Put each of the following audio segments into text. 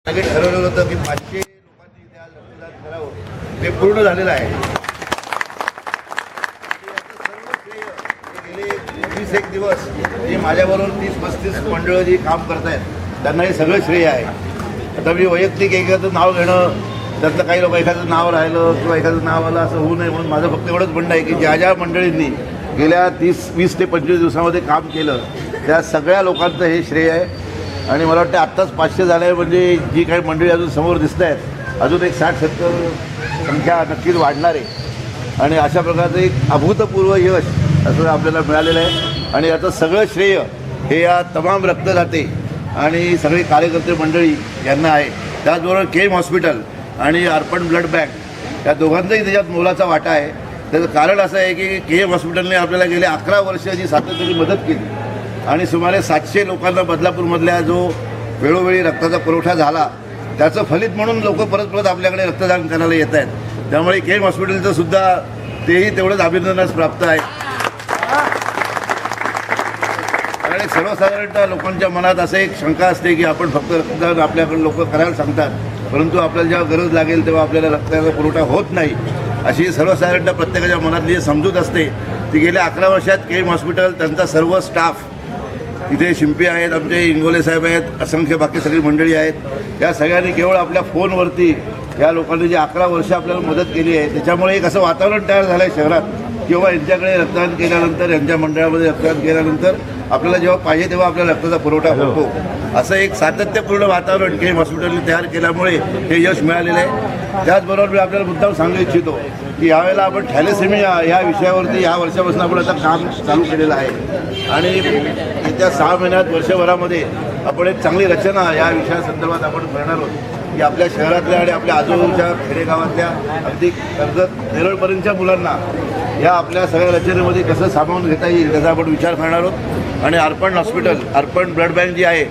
ठरवलेलं होतं की 500 लोकांनी इथे आज रक्तदान करावं, ते पूर्ण झालेलं आहे. गेले 21 दिवस जे माझ्याबरोबर 30-35 मंडळं जी काम करत आहेत त्यांना हे सगळं श्रेय आहे. आता मी वैयक्तिक एखादं नाव घेणं, त्यातलं काही लोक एखादं नाव राहिलं किंवा एखादं नाव आलं असं होऊ नये म्हणून माझं फक्त एवढंच म्हणणं आहे की ज्या मंडळींनी गेल्या 20 ते 25 दिवसामध्ये काम केलं त्या सगळ्या लोकांचं हे श्रेय आहे. आणि मला वाटतं आत्ताच 500 झालं आहे म्हणजे जी काही मंडळी अजून समोर दिसत आहेत अजून एक 60-70 संख्या नक्कीच वाढणार आहे. आणि अशा प्रकारचं एक अभूतपूर्व यश असं आपल्याला मिळालेलं आहे. आणि याचं सगळं श्रेय हे या तमाम रक्तदाते आणि सगळे कार्यकर्ते मंडळी यांना आहे. त्याचबरोबर केम हॉस्पिटल आणि अर्पण ब्लड बँक या दोघांचाही त्याच्यात मोलाचा वाटा आहे. त्याचं कारण असं आहे की केम हॉस्पिटलने आपल्याला गेले 11 वर्ष जी सातत्याने मदत केली आणि सुमारे 700 लोकांना बदलापूरमधल्या जो वेळोवेळी रक्ताचा पुरवठा झाला त्याचं फलित म्हणून लोक परत आपल्याकडे रक्तदान करायला येत आहेत. त्यामुळे केम हॉस्पिटलचं सुद्धा तेही तेवढंच अभिनंदनास प्राप्त आहे. कारण सर्वसाधारणतः लोकांच्या मनात असं एक शंका असते की आपण फक्त रक्तदान आपल्याकडे लोक करायला सांगतात परंतु आपल्याला जेव्हा गरज लागेल तेव्हा आपल्याला रक्ताचा पुरवठा होत नाही अशी सर्वसाधारणतः प्रत्येकाच्या मनातली जी समजूत असते ती गेल्या 11 वर्षात केम हॉस्पिटल त्यांचा सर्व स्टाफ, इथे शिंपी आहेत, आमचे इंगोले साहेब आहेत, असंख्य बाकी सगळी मंडळी आहेत, या सगळ्यांनी केवळ आपल्या फोनवरती या लोकांनी जी 11 वर्ष आपल्याला मदत केली आहे त्याच्यामुळे एक असं वातावरण तयार झालं आहे शहरात किंवा यांच्याकडे रक्तदान केल्यानंतर यांच्या मंडळामध्ये रक्तदान केल्यानंतर आपल्याला जेव्हा पाहिजे तेव्हा आपल्याला रक्ताचा पुरवठा होतो असं एक सातत्यपूर्ण वातावरण केम हॉस्पिटलने तयार केल्यामुळे हे यश मिळालेलं आहे. त्याचबरोबर मी आपल्याला मुद्दाम सांगू इच्छितो की यावेळेला आपण थॅलेसेमिया या विषयावरती या वर्षापासून आपण आता काम चालू केलेलं आहे आणि येत्या 6 महिन्यात वर्षभरामध्ये आपण एक चांगली रचना या विषयासंदर्भात आपण करणार आहोत की आपल्या शहरातल्या आणि आपल्या आजूबाजूच्या खेडेगावातल्या अगदी कर्जत नेरळपर्यंतच्या मुलांना या आपल्या सगळ्या रचनेमध्ये कसं सामावून घेता येईल त्याचा आपण विचार करणार आहोत. आणि अर्पण हॉस्पिटल, अर्पण ब्लड बँक जी आहे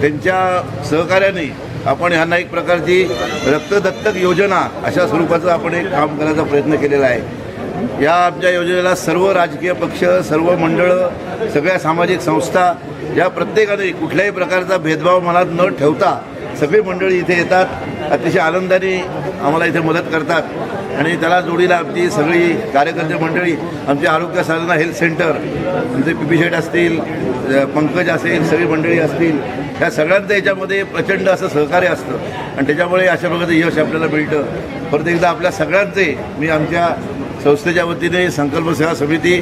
त्यांच्या सहकार्याने आपण ह्यांना एक प्रकारची रक्तदत्तक योजना अशा स्वरूपाचं आपण एक काम करायचा प्रयत्न केलेला आहे. या आमच्या योजनेला सर्व राजकीय पक्ष, सर्व मंडळं, सगळ्या सामाजिक संस्था या प्रत्येकाने कुठल्याही प्रकारचा भेदभाव मनात न ठेवता सगळी मंडळी इथे येतात, अतिशय आनंदाने आम्हाला इथे मदत करतात. आणि त्याला जोडीला आमची सगळी कार्यकर्ते मंडळी, आमचे आरोग्य साधना हेल्थ सेंटर, आमचे पी शेट असतील, पंकज असेल, सगळी मंडळी असतील, या सगळ्यांचं याच्यामध्ये प्रचंड असं सहकार्य असतं आणि त्याच्यामुळे अशा प्रकारचं यश आपल्याला मिळतं. परत एकदा आपल्या सगळ्यांचे मी आमच्या संस्थेच्या वतीने, संकल्प सेवा समिती,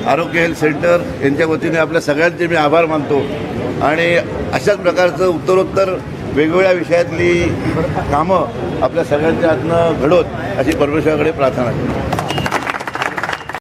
आरोग्य हेल्थ सेंटर यांच्या वतीने आपल्या सगळ्यांचे मी आभार मानतो. आणि अशाच प्रकारचं उत्तरोत्तर वेगवेगळ्या विषयातली कामं आपल्या सगळ्यांच्या हातनं घडोत अशी परमेश्वराकडे प्रार्थना करतो.